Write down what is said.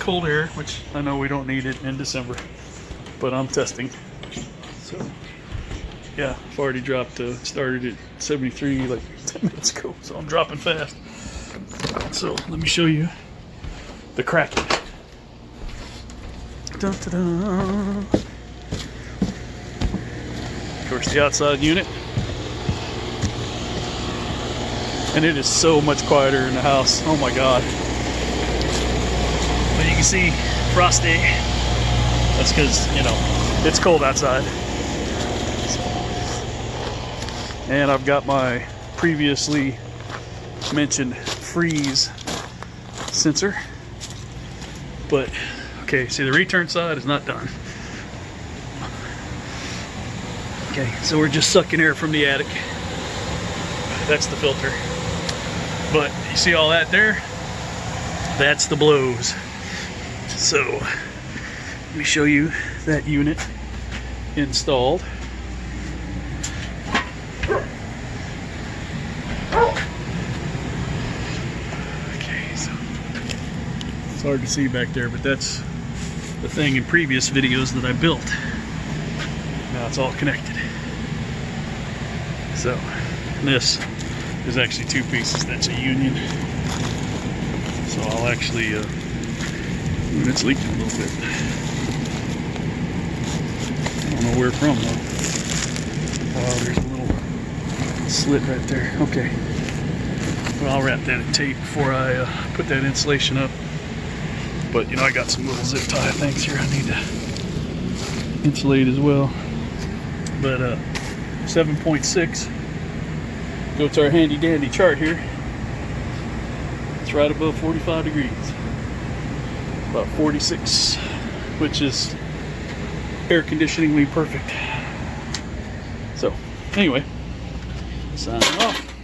cold air, which I know we don't need it in December, but I'm testing. So yeah, I've already dropped, started at 73 like 10 minutes ago, so I'm dropping fast. So let me show you the Kracken. Dun, dun, dun. Of course, the outside unit. And it is so much quieter in the house. Oh my God. But you can see frosty. That's because, you know, it's cold outside. And I've got my previously mentioned freeze sensor. But, okay, see the return side is not done. Okay, so we're just sucking air from the attic. That's the filter. But you see all that there? That's the blows. So let me show you that unit installed. Okay, so it's hard to see back there, but that's the thing in previous videos that I built. Now it's all connected. So this is actually two pieces. That's a union. So I'll actually, it's leaking a little bit. I don't know where from though. Oh, there's a little slit right there. Okay. Well, I'll wrap that in tape before I put that insulation up. But you know, I got some little zip tie things here I need to insulate as well. But 7.6. Go to our handy dandy chart here. It's right above 45 degrees. About 46, which is air conditioningly perfect. So, anyway, signing off.